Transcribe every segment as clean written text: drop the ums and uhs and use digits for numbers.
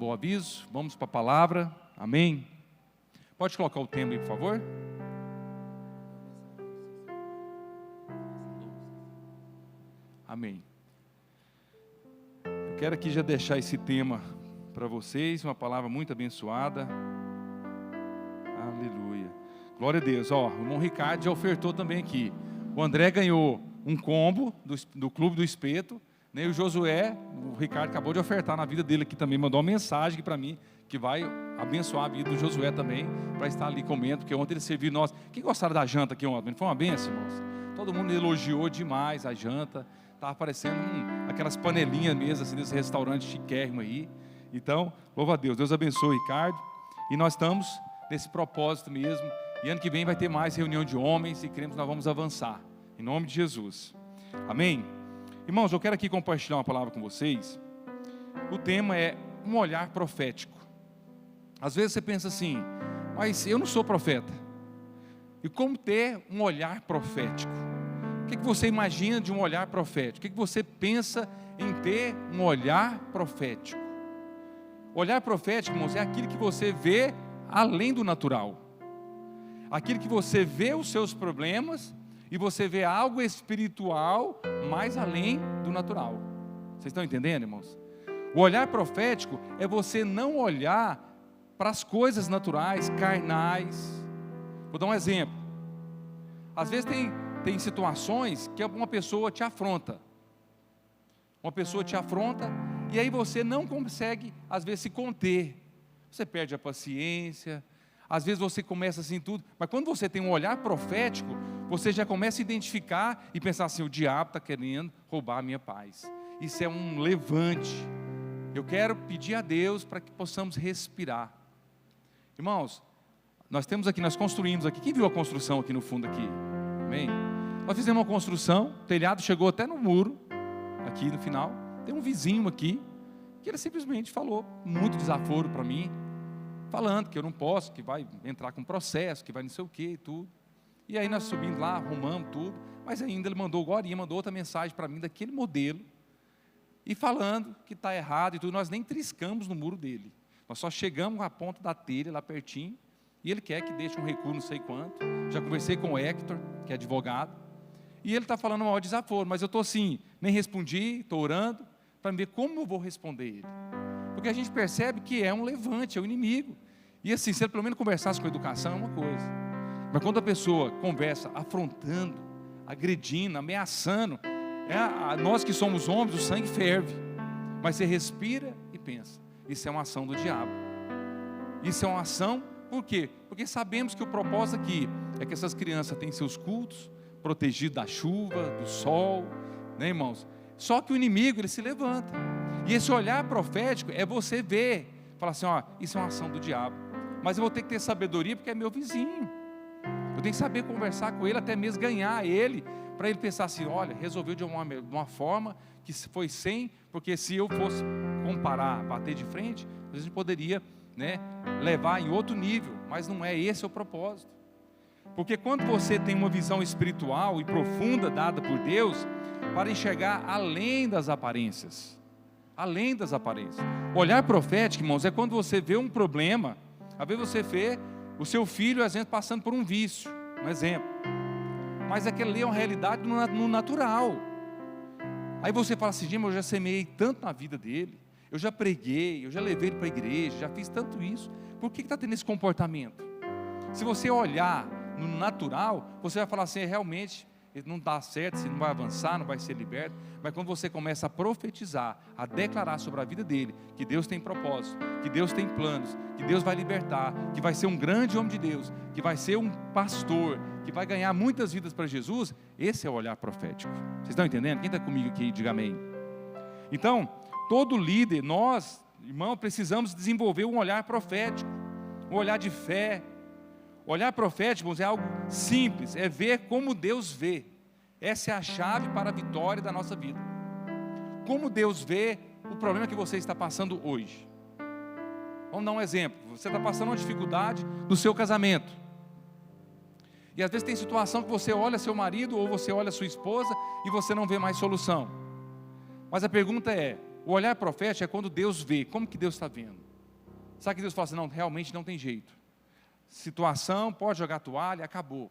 Bom aviso, vamos para a palavra, amém? Pode colocar o tema aí, por favor? Amém. Eu quero aqui já deixar esse tema para vocês, uma palavra muito abençoada. Aleluia. Glória a Deus. O irmão Ricardo já ofertou também aqui. O André ganhou um combo do Clube do Espeto, né? E o Josué, o Ricardo acabou de ofertar na vida dele aqui também, mandou uma mensagem para mim, que vai abençoar a vida do Josué também, para estar ali comendo, porque ontem ele serviu nós. Quem gostaram da janta aqui ontem? Foi uma benção, irmãos? Todo mundo elogiou demais a janta, estava parecendo aquelas panelinhas mesmo, assim, desse restaurante chiquérrimo aí. Então, louva a Deus, Deus abençoe o Ricardo, e nós estamos nesse propósito mesmo, e ano que vem vai ter mais reunião de homens, e cremos que nós vamos avançar, em nome de Jesus, amém? Irmãos, eu quero aqui compartilhar uma palavra com vocês. O tema é um olhar profético. Às vezes você pensa assim, mas eu não sou profeta. E como ter um olhar profético? O que você imagina de um olhar profético? O que você pensa em ter um olhar profético? O olhar profético, irmãos, é aquilo que você vê além do natural. Aquilo que você vê os seus problemas e você vê algo espiritual mais além do natural. Vocês estão entendendo, irmãos? O olhar profético é você não olhar para as coisas naturais, carnais. Vou dar um exemplo. Às vezes tem situações que uma pessoa te afronta. Uma pessoa te afronta e aí você não consegue, às vezes, se conter. Você perde a paciência. Às vezes você começa assim tudo, mas quando você tem um olhar profético, você já começa a identificar e pensar assim, o diabo está querendo roubar a minha paz. Isso é um levante. Eu quero pedir a Deus para que possamos respirar. Irmãos, nós construímos aqui, quem viu a construção aqui no fundo aqui? Amém? Nós fizemos uma construção, o telhado chegou até no muro, aqui no final, tem um vizinho aqui, que ele simplesmente falou, muito desaforo para mim, falando que eu não posso, que vai entrar com processo, que vai não sei o que e tudo. E aí nós subimos lá, arrumamos tudo, mas ainda ele mandou outra mensagem para mim daquele modelo, e falando que está errado e tudo. Nós nem triscamos no muro dele, nós só chegamos à ponta da telha lá pertinho, e ele quer que deixe um recuo não sei quanto. Já conversei com o Hector, que é advogado, e ele está falando um maior desaforo, mas eu estou assim, nem respondi, estou orando, para ver como eu vou responder ele. Porque a gente percebe que é um levante, é o inimigo. E assim, se ele pelo menos conversasse com educação, é uma coisa. Mas quando a pessoa conversa afrontando, agredindo, ameaçando, nós que somos homens, o sangue ferve. Mas você respira e pensa, isso é uma ação do diabo. Isso é uma ação, por quê? Porque sabemos que o propósito aqui é que essas crianças tenham seus cultos, protegidos da chuva, do sol, né, irmãos? Só que o inimigo, ele se levanta. E esse olhar profético é você ver, falar assim, isso é uma ação do diabo, mas eu vou ter que ter sabedoria porque é meu vizinho, eu tenho que saber conversar com ele, até mesmo ganhar ele, para ele pensar assim, olha, resolveu de uma forma que foi sem, porque se eu fosse comparar, bater de frente, a gente poderia, né, levar em outro nível, mas não é esse o propósito. Porque quando você tem uma visão espiritual e profunda dada por Deus, para enxergar além das aparências, além das aparências. O olhar profético, irmãos, é quando você vê um problema, às vezes você vê o seu filho, às vezes, passando por um vício, um exemplo, mas aquele ali é uma realidade no natural. Aí você fala assim, eu já semeei tanto na vida dele, eu já preguei, eu já levei ele para a igreja, já fiz tanto isso, por que está tendo esse comportamento? Se você olhar no natural, você vai falar assim, realmente, ele não dá certo, você não vai avançar, não vai ser liberto. Mas quando você começa a profetizar, a declarar sobre a vida dele, que Deus tem propósito, que Deus tem planos, que Deus vai libertar, que vai ser um grande homem de Deus, que vai ser um pastor, que vai ganhar muitas vidas para Jesus, esse é o olhar profético. Vocês estão entendendo? Quem está comigo aqui, diga amém. Então, todo líder, nós, irmão, precisamos desenvolver um olhar profético, um olhar de fé. O olhar profético é algo simples, é ver como Deus vê. Essa é a chave para a vitória da nossa vida. Como Deus vê o problema que você está passando hoje. Vamos dar um exemplo. Você está passando uma dificuldade no seu casamento. E às vezes tem situação que você olha seu marido ou você olha sua esposa e você não vê mais solução. Mas a pergunta é, o olhar profético é quando Deus vê, como que Deus está vendo? Sabe que Deus fala assim, não, realmente não tem jeito. Situação, pode jogar a toalha, acabou.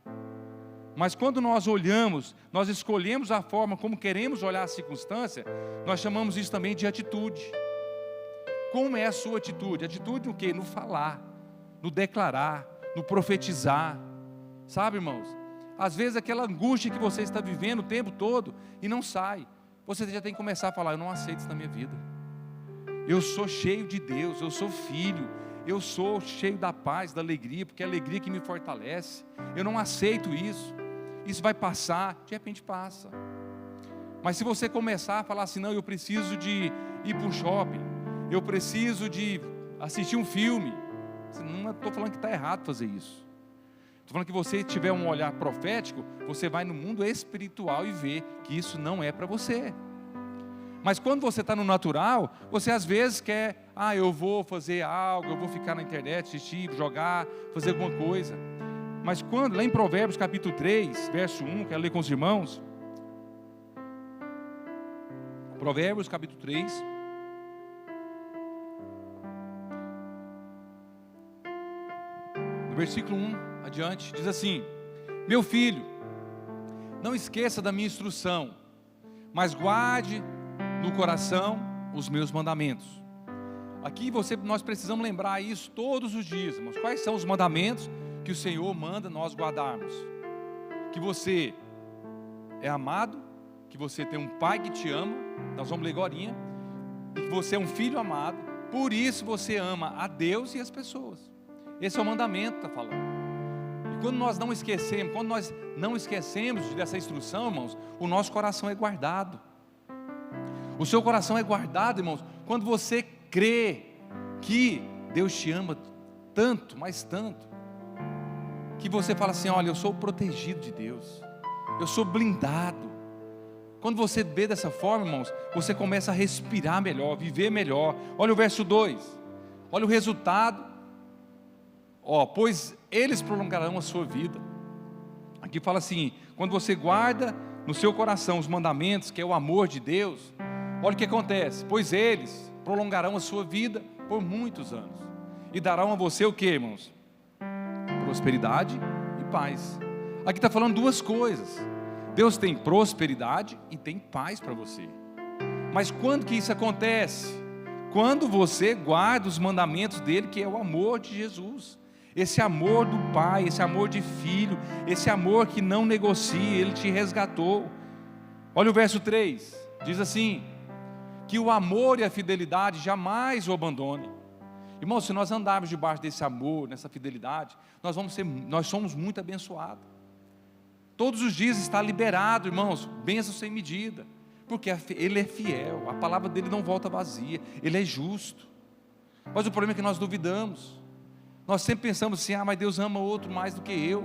Mas quando nós olhamos, nós escolhemos a forma como queremos olhar a circunstância, nós chamamos isso também de atitude. Como é a sua atitude? Atitude no quê? No falar, no declarar, no profetizar. Sabe, irmãos? Às vezes aquela angústia que você está vivendo o tempo todo e não sai. Você já tem que começar a falar, eu não aceito isso na minha vida. Eu sou cheio de Deus, eu sou filho, eu sou cheio da paz, da alegria, porque é a alegria que me fortalece. Eu não aceito isso. Isso vai passar, de repente passa. Mas se você começar a falar assim, não, eu preciso de ir para um shopping, eu preciso de assistir um filme, não estou falando que está errado fazer isso. Estou falando que você tiver um olhar profético, você vai no mundo espiritual e vê que isso não é para você. Mas quando você está no natural, você às vezes quer, eu vou fazer algo, eu vou ficar na internet, assistir, jogar, fazer alguma coisa. Mas quando, lá em Provérbios capítulo 3, verso 1, quero ler com os irmãos. Provérbios capítulo 3. No versículo 1 adiante, diz assim: meu filho, não esqueça da minha instrução, mas guarde no coração os meus mandamentos. Aqui nós precisamos lembrar isso todos os dias, irmãos. Quais são os mandamentos que o Senhor manda nós guardarmos? Que você é amado, que você tem um pai que te ama, nós vamos ler agorinha, e que você é um filho amado, por isso você ama a Deus e as pessoas. Esse é o mandamento que está falando. E quando nós não esquecemos dessa instrução, irmãos, o nosso coração é guardado. O seu coração é guardado, irmãos, quando você crê que Deus te ama tanto, mas tanto, que você fala assim, olha, eu sou protegido de Deus, eu sou blindado. Quando você vê dessa forma, irmãos, você começa a respirar melhor, viver melhor. Olha o verso 2, olha o resultado. Pois eles prolongarão a sua vida. Aqui fala assim, quando você guarda no seu coração os mandamentos, que é o amor de Deus, olha o que acontece, pois eles prolongarão a sua vida por muitos anos, e darão a você o que, irmãos? Prosperidade e paz. Aqui está falando duas coisas, Deus tem prosperidade e tem paz para você. Mas quando que isso acontece? Quando você guarda os mandamentos dele, que é o amor de Jesus, esse amor do Pai, esse amor de filho, esse amor que não negocia, ele te resgatou. Olha o verso 3, diz assim, que o amor e a fidelidade jamais o abandone. Irmãos, se nós andarmos debaixo desse amor, nessa fidelidade, nós somos muito abençoados. Todos os dias está liberado, irmãos, bênção sem medida, porque ele é fiel, a palavra dele não volta vazia, ele é justo. Mas o problema é que nós duvidamos, nós sempre pensamos assim, mas Deus ama outro mais do que eu.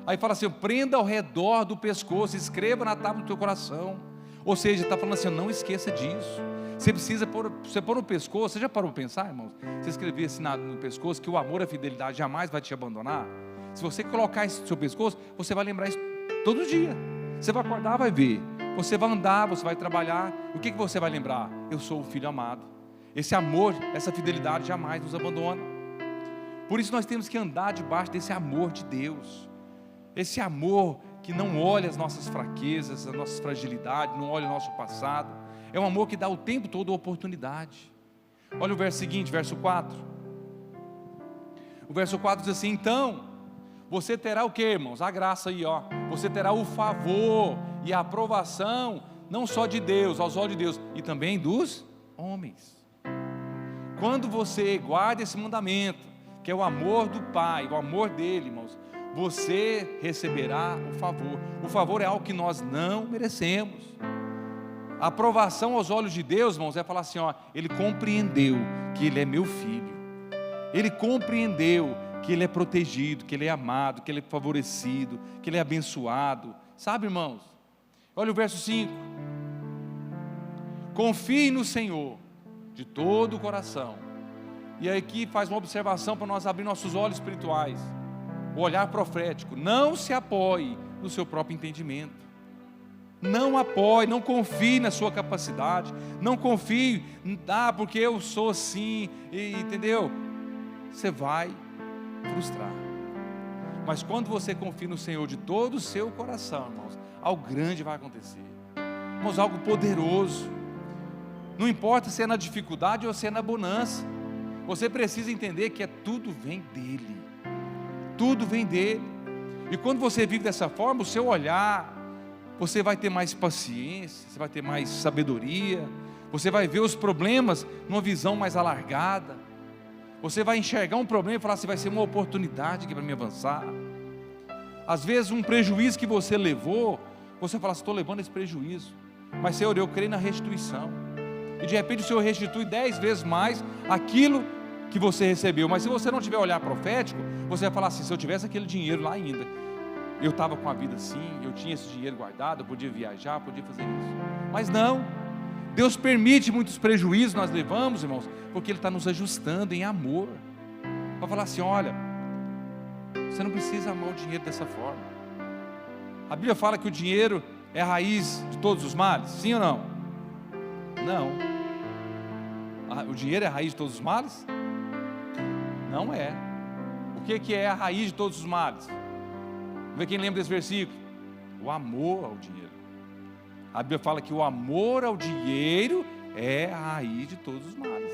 Aí fala assim, prenda ao redor do pescoço, escreva na tábua do teu coração. Ou seja, está falando assim, não esqueça disso. Você precisa pôr no pescoço. Você já parou para pensar, irmãos? Você escrever assim no pescoço, que o amor e a fidelidade jamais vai te abandonar. Se você colocar isso no seu pescoço, você vai lembrar isso todo dia. Você vai acordar, vai ver. Você vai andar, você vai trabalhar. O que você vai lembrar? Eu sou o filho amado. Esse amor, essa fidelidade jamais nos abandona. Por isso nós temos que andar debaixo desse amor de Deus. Esse amor que não olha as nossas fraquezas, as nossas fragilidades, não olha o nosso passado. É um amor que dá o tempo todo oportunidade. Olha o verso seguinte, verso 4. O verso 4 diz assim, então, você terá o que, irmãos? A graça aí, você terá o favor e a aprovação, não só de Deus, aos olhos de Deus, e também dos homens. Quando você guarda esse mandamento, que é o amor do Pai, o amor dele, irmãos, você receberá o favor. O favor é algo que nós não merecemos. A aprovação aos olhos de Deus, irmãos, é falar assim, ele compreendeu que ele é meu filho. Ele compreendeu que ele é protegido, que ele é amado, que ele é favorecido, que ele é abençoado. Sabe, irmãos? Olha o verso 5. Confie no Senhor de todo o coração. E aqui faz uma observação para nós abrir nossos olhos espirituais. O olhar profético. Não se apoie no seu próprio entendimento. Não apoie, não confie na sua capacidade. Não confie, porque eu sou assim, entendeu? você vai frustrar. Mas quando você confia no Senhor de todo o seu coração, irmãos, algo grande vai acontecer. Irmãos, algo poderoso. Não importa se é na dificuldade ou se é na bonança. Você precisa entender que tudo vem dEle. Tudo vem dEle. E quando você vive dessa forma, o seu olhar, você vai ter mais paciência, você vai ter mais sabedoria, você vai ver os problemas numa visão mais alargada. Você vai enxergar um problema e falar assim, vai ser uma oportunidade aqui para me avançar. Às vezes um prejuízo que você levou, você fala assim, estou levando esse prejuízo, mas Senhor, eu creio na restituição. E de repente o Senhor restitui 10 vezes mais aquilo que você recebeu. Mas se você não tiver olhar profético, você vai falar assim, se eu tivesse aquele dinheiro lá ainda, eu estava com a vida assim, eu tinha esse dinheiro guardado, eu podia viajar, podia fazer isso. Mas não, Deus permite muitos prejuízos nós levamos, irmãos, porque Ele está nos ajustando em amor, para falar assim, olha, você não precisa amar o dinheiro dessa forma. A Bíblia fala que o dinheiro é a raiz de todos os males, sim ou não? Não. O dinheiro é a raiz de todos os males? Não é. O que é a raiz de todos os males? Vamos ver quem lembra desse versículo. O amor ao dinheiro. A Bíblia fala que o amor ao dinheiro é a raiz de todos os males.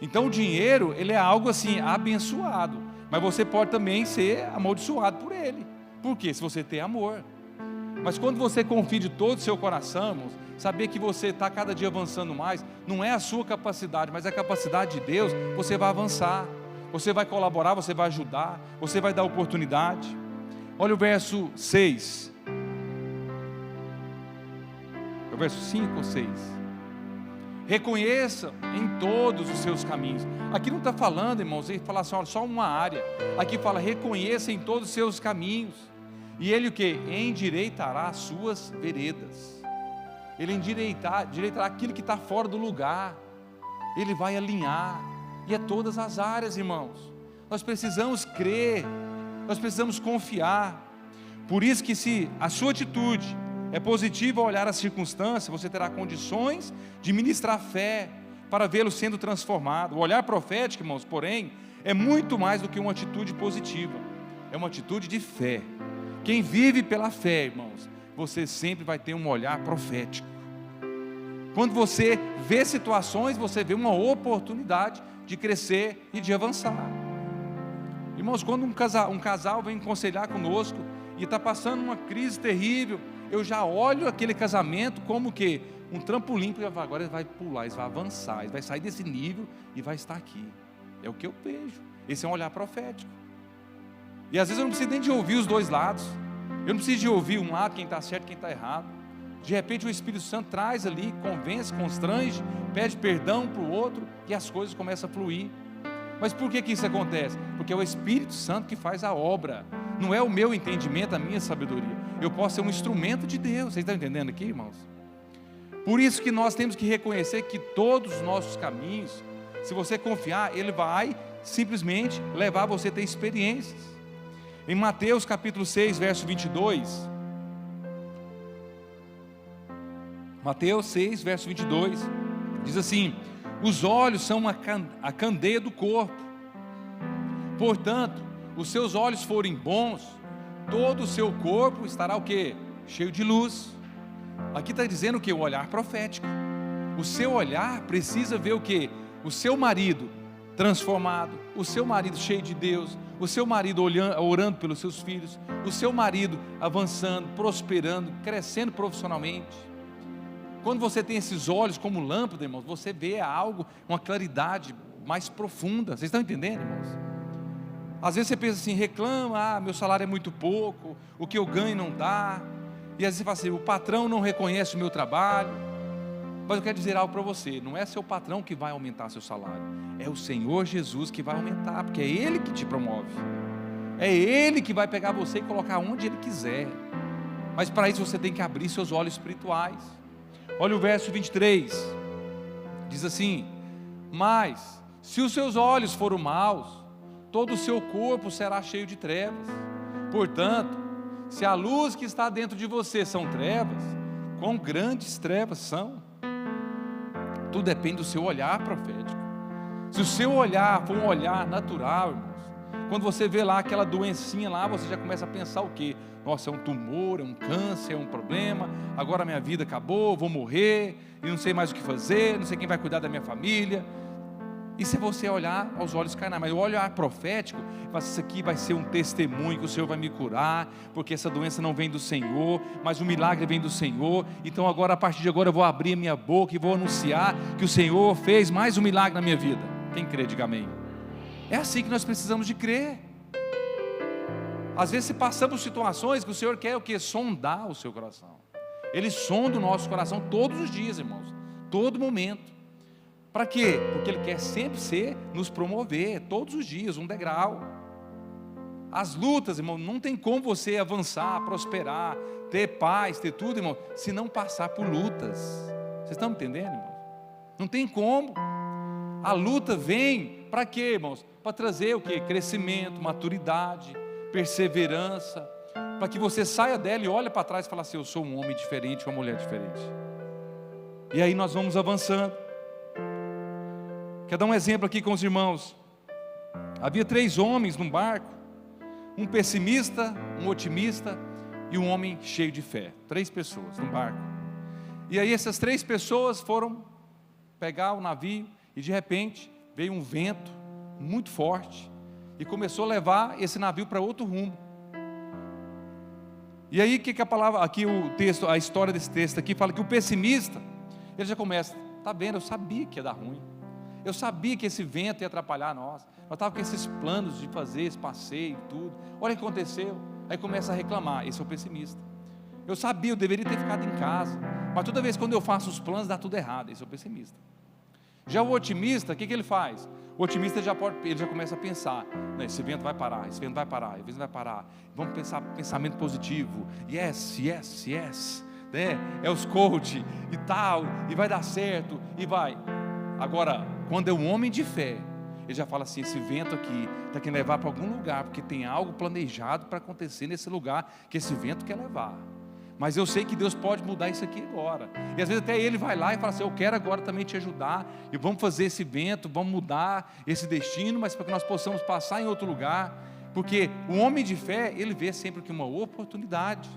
Então o dinheiro, ele é algo assim, abençoado, mas você pode também ser amaldiçoado por ele. Por quê? Se você tem amor. Mas quando você confia de todo o seu coração, irmãos, saber que você está cada dia avançando mais, não é a sua capacidade, mas é a capacidade de Deus, você vai avançar, você vai colaborar, você vai ajudar, você vai dar oportunidade. Olha o verso 6, é o verso 5 ou 6, reconheça em todos os seus caminhos. Aqui não está falando, irmãos, ele fala assim, olha, só uma área, aqui fala, reconheça em todos os seus caminhos, e Ele o que? Endireitará as suas veredas. Ele endireitará aquilo que está fora do lugar, Ele vai alinhar, e é todas as áreas, irmãos. Nós precisamos crer, nós precisamos confiar. Por isso que se a sua atitude é positiva ao olhar as circunstâncias, você terá condições de ministrar fé, para vê-lo sendo transformado. O olhar profético, irmãos, porém, é muito mais do que uma atitude positiva, é uma atitude de fé. Quem vive pela fé, irmãos, você sempre vai ter um olhar profético. Quando você vê situações, você vê uma oportunidade de crescer e de avançar. Irmãos, quando um casal vem aconselhar conosco e está passando uma crise terrível, eu já olho aquele casamento como que um trampolim, porque agora ele vai pular, ele vai avançar, ele vai sair desse nível e vai estar aqui. É o que eu vejo. Esse é um olhar profético. E às vezes eu não preciso nem de ouvir os dois lados. Eu não preciso de ouvir um lado, quem está certo e quem está errado. De repente o Espírito Santo traz ali, convence, constrange, pede perdão para o outro e as coisas começam a fluir. Mas por que isso acontece? Porque é o Espírito Santo que faz a obra. Não é o meu entendimento, a minha sabedoria. Eu posso ser um instrumento de Deus. Vocês estão entendendo aqui, irmãos? Por isso que nós temos que reconhecer que todos os nossos caminhos, se você confiar, Ele vai simplesmente levar você a ter experiências. Em Mateus capítulo 6, verso 22, Mateus 6, verso 22, diz assim: os olhos são a candeia do corpo, portanto, os seus olhos forem bons, todo o seu corpo estará o quê? Cheio de luz. Aqui está dizendo o que? O olhar profético. O seu olhar precisa ver o quê? O seu marido transformado, o seu marido cheio de Deus, o seu marido orando pelos seus filhos, o seu marido avançando, prosperando, crescendo profissionalmente. Quando você tem esses olhos como lâmpada, irmãos, você vê algo, uma claridade mais profunda. Vocês estão entendendo, irmãos? Às vezes você pensa assim, reclama, meu salário é muito pouco, o que eu ganho não dá. E às vezes você fala assim, o patrão não reconhece o meu trabalho. Mas eu quero dizer algo para você, não é seu patrão que vai aumentar seu salário, é o Senhor Jesus que vai aumentar, porque é Ele que te promove, é Ele que vai pegar você e colocar onde Ele quiser. Mas para isso você tem que abrir seus olhos espirituais. Olha o verso 23, diz assim: mas se os seus olhos forem maus, todo o seu corpo será cheio de trevas. Portanto, se a luz que está dentro de você são trevas, quão grandes trevas são. Tudo depende do seu olhar profético. Se o seu olhar for um olhar natural, irmãos, quando você vê lá aquela doencinha lá, você já começa a pensar o quê? Nossa, é um tumor, é um câncer, é um problema, agora minha vida acabou, vou morrer, e não sei mais o que fazer, não sei quem vai cuidar da minha família. E se você olhar aos olhos carnais, mas o olhar profético, isso aqui vai ser um testemunho que o Senhor vai me curar, porque essa doença não vem do Senhor, mas o milagre vem do Senhor. Então agora, a partir de agora, eu vou abrir a minha boca e vou anunciar que o Senhor fez mais um milagre na minha vida. Quem crê, diga amém. É assim que nós precisamos de crer. Às vezes passamos situações que o Senhor quer o quê? Sondar o seu coração. Ele sonda o nosso coração todos os dias, irmãos, todo momento. Para quê? Porque Ele quer sempre nos promover, todos os dias, um degrau. As lutas, irmão, não tem como você avançar, prosperar, ter paz, ter tudo, irmão, se não passar por lutas. Vocês estão me entendendo, irmão? Não tem como. A luta vem para quê, irmãos? Para trazer o quê? Crescimento, maturidade, perseverança, para que você saia dela e olhe para trás e fale assim: eu sou um homem diferente, uma mulher diferente. E aí nós vamos avançando. Quero dar um exemplo aqui com os irmãos. Havia 3 homens num barco, um pessimista, um otimista e um homem cheio de fé. 3 pessoas num barco. E aí essas 3 pessoas foram pegar o navio e de repente veio um vento muito forte e começou a levar esse navio para outro rumo. E aí que a palavra, aqui o texto, a história desse texto aqui fala que o pessimista, ele já começa: tá vendo, eu sabia que ia dar ruim. Eu sabia que esse vento ia atrapalhar nós. Nós estávamos com esses planos de fazer esse passeio e tudo. Olha o que aconteceu. Aí começa a reclamar. Esse é o pessimista. Eu sabia, eu deveria ter ficado em casa. Mas toda vez quando eu faço os planos, dá tudo errado. Esse é o pessimista. Já o otimista, o que ele faz? O otimista ele já começa a pensar: esse vento vai parar, esse vento vai parar, esse vento vai parar. Vamos pensar pensamento positivo. Yes, yes, yes. É os coach e tal. E vai dar certo. E vai. Agora, quando é um homem de fé, ele já fala assim: esse vento aqui está querendo levar para algum lugar, porque tem algo planejado para acontecer nesse lugar, que esse vento quer levar. Mas eu sei que Deus pode mudar isso aqui agora. E às vezes até ele vai lá e fala assim: eu quero agora também te ajudar, e vamos fazer esse vento, vamos mudar esse destino, mas para que nós possamos passar em outro lugar. Porque o homem de fé, ele vê sempre que uma oportunidade,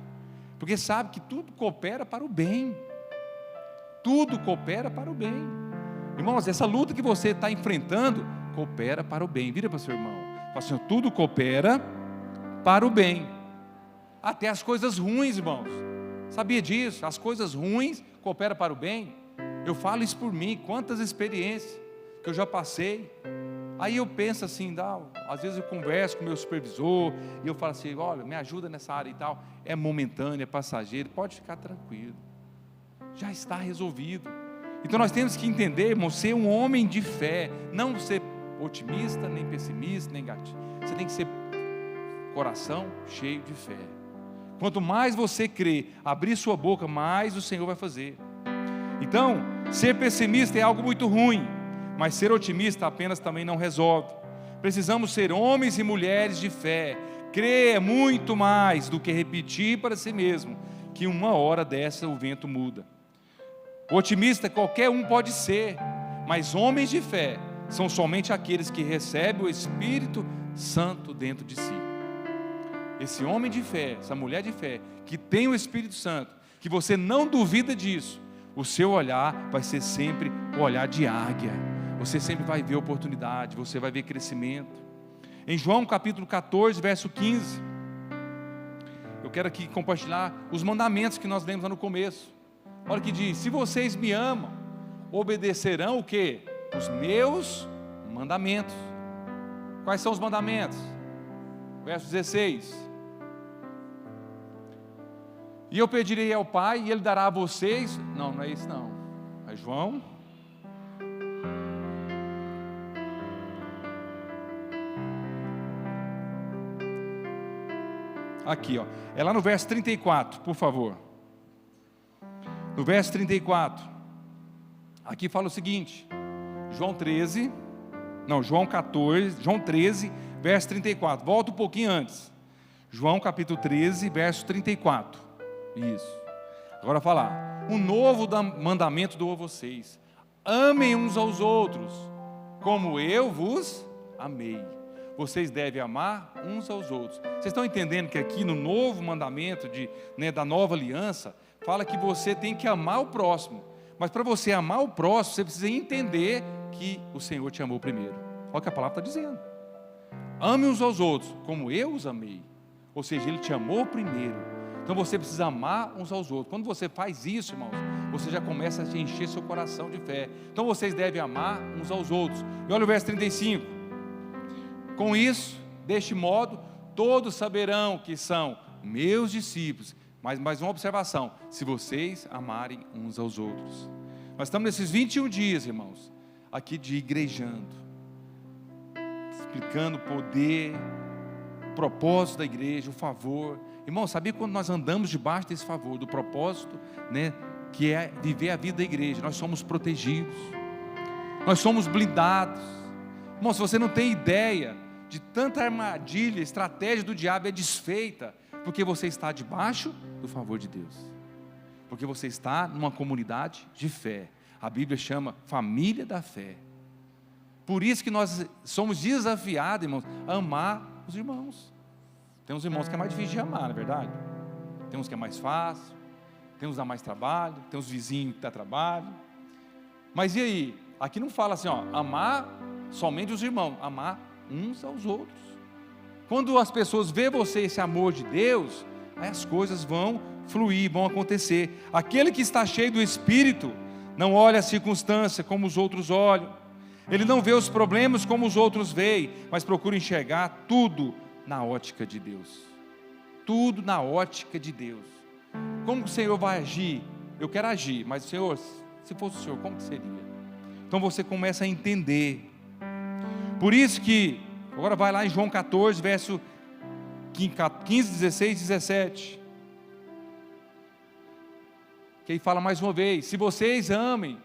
porque sabe que tudo coopera para o bem. Tudo coopera para o bem. Irmãos, essa luta que você está enfrentando coopera para o bem. Vira para o seu irmão, fala assim: tudo coopera para o bem. Até as coisas ruins, irmãos. Sabia disso? As coisas ruins cooperam para o bem. Eu falo isso por mim, quantas experiências que eu já passei. Aí eu penso assim, às vezes eu converso com o meu supervisor e eu falo assim: olha, me ajuda nessa área e tal. É momentâneo, é passageiro, pode ficar tranquilo, já está resolvido. Então nós temos que entender, irmão, ser um homem de fé, não ser otimista, nem pessimista, nem negativo. Você tem que ser coração cheio de fé. Quanto mais você crer, abrir sua boca, mais o Senhor vai fazer. Então, ser pessimista é algo muito ruim, mas ser otimista apenas também não resolve. Precisamos ser homens e mulheres de fé. Crer é muito mais do que repetir para si mesmo que uma hora dessa o vento muda. O otimista qualquer um pode ser, mas homens de fé são somente aqueles que recebem o Espírito Santo dentro de si. Esse homem de fé, essa mulher de fé, que tem o Espírito Santo, que você não duvida disso, o seu olhar vai ser sempre o olhar de águia. Você sempre vai ver oportunidade, você vai ver crescimento. Em João capítulo 14, verso 15, eu quero aqui compartilhar os mandamentos que nós lemos lá no começo. Olha o que diz: se vocês me amam, obedecerão o quê? Os meus mandamentos. Quais são os mandamentos? Verso 16: e eu pedirei ao Pai, e Ele dará a vocês... Não é isso não, é João. Aqui, ó, é lá no verso 34, por favor. No verso 34, aqui fala o seguinte, João 13, verso 34, volta um pouquinho antes, João capítulo 13, verso 34, isso, agora falar, um novo mandamento dou a vocês, amem uns aos outros, como eu vos amei. Vocês devem amar uns aos outros. Vocês estão entendendo que aqui no novo mandamento da nova aliança, fala que você tem que amar o próximo. Mas para você amar o próximo, você precisa entender que o Senhor te amou primeiro. Olha o que a palavra está dizendo. Ame uns aos outros, como eu os amei. Ou seja, Ele te amou primeiro. Então você precisa amar uns aos outros. Quando você faz isso, irmãos, você já começa a encher seu coração de fé. Então vocês devem amar uns aos outros. E olha o verso 35. Com isso, deste modo, todos saberão que são meus discípulos. Mas mais uma observação: se vocês amarem uns aos outros. Nós estamos nesses 21 dias, irmãos, aqui de igrejando, explicando o poder, o propósito da igreja, o favor. Irmão, sabia quando nós andamos debaixo desse favor, do propósito, que é viver a vida da igreja, nós somos protegidos, nós somos blindados. Irmão, se você não tem ideia de tanta armadilha, estratégia do diabo é desfeita, porque você está debaixo do favor de Deus, porque você está numa comunidade de fé. A Bíblia chama família da fé. Por isso que nós somos desafiados, irmãos, a amar os irmãos. Tem uns irmãos que é mais difícil de amar, não é verdade? Tem uns que é mais fácil, tem uns que dá mais trabalho, tem uns vizinhos que dá trabalho. Mas e aí? Aqui não fala assim, amar somente os irmãos, amar uns aos outros. Quando as pessoas veem você, esse amor de Deus, aí as coisas vão fluir, vão acontecer. Aquele que está cheio do Espírito não olha a circunstância como os outros olham. Ele não vê os problemas como os outros veem, mas procura enxergar tudo na ótica de Deus. Tudo na ótica de Deus. Como o Senhor vai agir? Eu quero agir, mas Senhor, se fosse o Senhor, como que seria? Então você começa a entender. Por isso que, agora vai lá em João 14, verso 15, 16, 17. Que aí fala mais uma vez: se vocês amem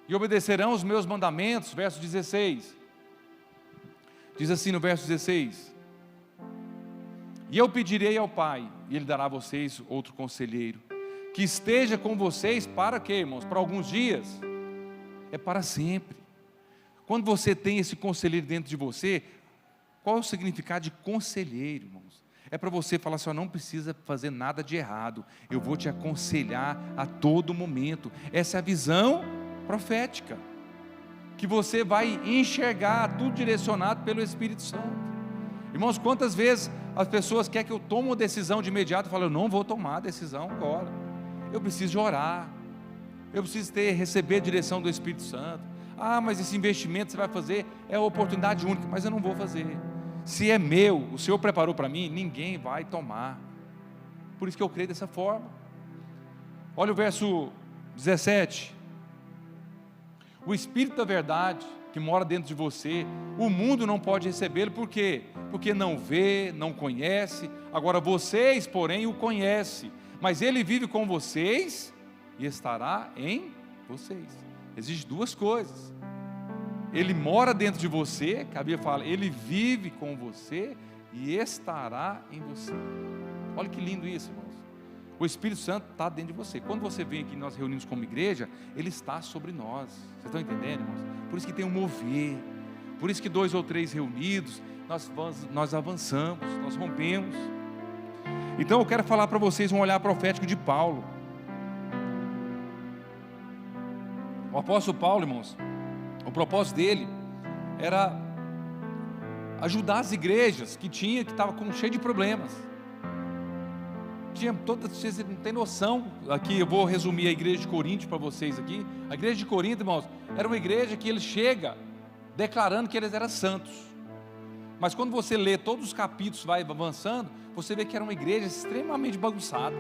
e obedecerão os meus mandamentos, verso 16. Diz assim no verso 16: e eu pedirei ao Pai, e Ele dará a vocês outro conselheiro, que esteja com vocês para quê, irmãos? Para alguns dias? É para sempre. Quando você tem esse conselheiro dentro de você, qual é o significado de conselheiro, irmãos? É para você falar assim, não precisa fazer nada de errado, eu vou te aconselhar a todo momento. Essa é a visão profética, que você vai enxergar tudo direcionado pelo Espírito Santo. Irmãos, quantas vezes as pessoas querem que eu tome uma decisão de imediato? Eu falo, eu não vou tomar a decisão agora, eu preciso de orar, eu preciso receber a direção do Espírito Santo. Mas esse investimento que você vai fazer é a oportunidade única, mas eu não vou fazer. Se é meu, o Senhor preparou para mim, ninguém vai tomar. Por isso que eu creio dessa forma. Olha o verso 17. O Espírito da verdade que mora dentro de você, o mundo não pode recebê-lo, por quê? Porque não vê, não conhece. Agora vocês, porém, o conhecem, mas ele vive com vocês e estará em vocês. Existem duas coisas: ele mora dentro de você, que a Bíblia fala, ele vive com você e estará em você. Olha que lindo isso, irmãos. O Espírito Santo está dentro de você. Quando você vem aqui, nós reunimos como igreja, ele está sobre nós. Vocês estão entendendo, irmãos? Por isso que tem um mover, por isso que 2 ou 3 reunidos, nós avançamos, nós rompemos. Então eu quero falar para vocês um olhar profético de Paulo. O apóstolo Paulo, irmãos, o propósito dele era ajudar as igrejas que estavam cheio de problemas. Vocês não têm noção. Aqui eu vou resumir a igreja de Corinto para vocês aqui. A igreja de Corinto, irmãos, era uma igreja que ele chega declarando que eles eram santos. Mas quando você lê todos os capítulos, vai avançando, você vê que era uma igreja extremamente bagunçada,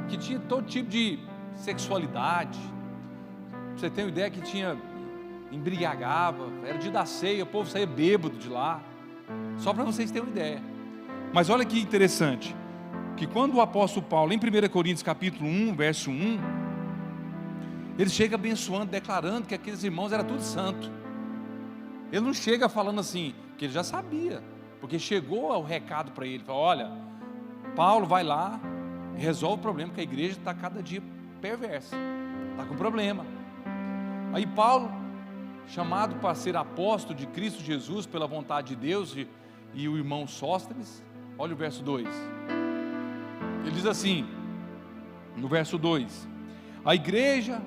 que tinha todo tipo de sexualidade. Você tem uma ideia que embriagava, era dia da ceia, o povo saía bêbado de lá. Só para vocês terem uma ideia. Mas olha que interessante, que quando o apóstolo Paulo, em 1 Coríntios capítulo 1, verso 1, ele chega abençoando, declarando que aqueles irmãos eram tudo santo. Ele não chega falando assim, porque ele já sabia, porque chegou o recado para ele, falou, olha, Paulo vai lá, resolve o problema, que a igreja está cada dia perversa, está com problema. Aí Paulo chamado para ser apóstolo de Cristo Jesus pela vontade de Deus, e o irmão Sóstenes. Olha o verso 2. Ele diz assim, no verso 2: a igreja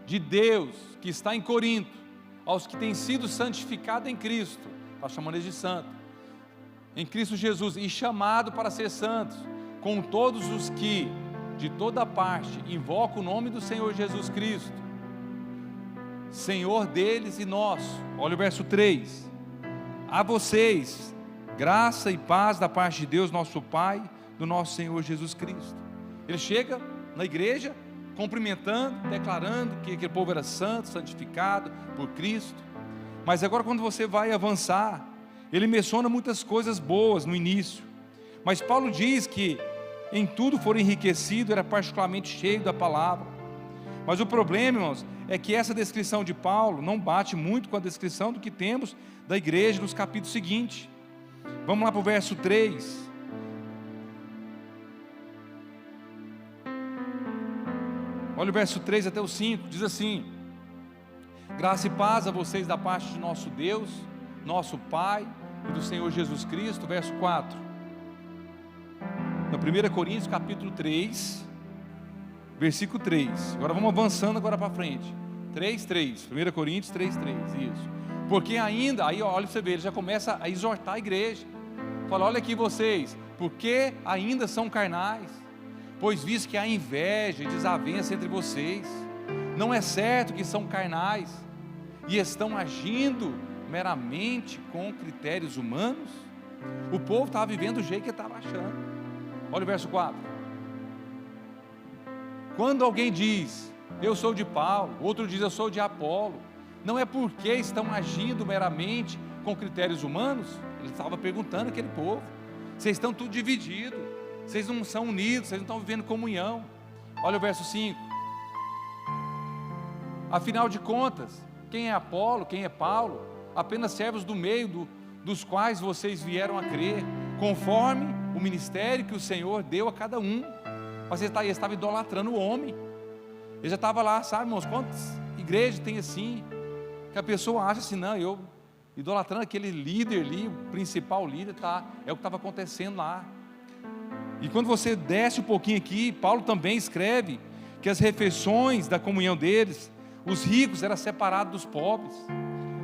de Deus que está em Corinto, aos que têm sido santificados em Cristo, está chamando eles de santo, em Cristo Jesus, e chamado para ser santos, com todos os que de toda parte invocam o nome do Senhor Jesus Cristo, Senhor deles e nosso. Olha o verso 3: a vocês graça e paz da parte de Deus nosso Pai, do nosso Senhor Jesus Cristo. Ele chega na igreja cumprimentando, declarando que aquele povo era santo, santificado por Cristo. Mas agora, quando você vai avançar, ele menciona muitas coisas boas no início, mas Paulo diz que em tudo for enriquecido, era particularmente cheio da palavra. Mas o problema, irmãos, é que essa descrição de Paulo não bate muito com a descrição do que temos da igreja nos capítulos seguintes. Vamos lá para o verso 3. Olha o verso 3 até o 5, diz assim: graça e paz a vocês da parte de nosso Deus, nosso Pai e do Senhor Jesus Cristo. Verso 4, no 1 Coríntios capítulo 3, versículo 3, agora vamos avançando agora para frente, 3:3, 1 Coríntios 3:3, isso, porque ainda, aí olha para você ver, ele já começa a exortar a igreja, fala, olha aqui vocês, porque ainda são carnais, pois visto que há inveja e desavença entre vocês, não é certo que são carnais, e estão agindo meramente com critérios humanos? O povo estava vivendo do jeito que estava achando. Olha o verso 4, quando alguém diz, eu sou de Paulo, outro diz, eu sou de Apolo, não é porque estão agindo meramente com critérios humanos? Ele estava perguntando àquele povo, vocês estão tudo divididos, vocês não são unidos, vocês não estão vivendo comunhão. Olha o verso 5, afinal de contas, quem é Apolo, quem é Paulo? Apenas servos do meio dos quais vocês vieram a crer, conforme o ministério que o Senhor deu a cada um. Mas ele estava idolatrando o homem. Ele já estava lá, sabe, irmãos, quantas igrejas tem assim, que a pessoa acha assim, não, eu idolatrando aquele líder ali, o principal líder, tá, é o que estava acontecendo lá. E quando você desce um pouquinho aqui, Paulo também escreve que as refeições da comunhão deles, os ricos eram separados dos pobres.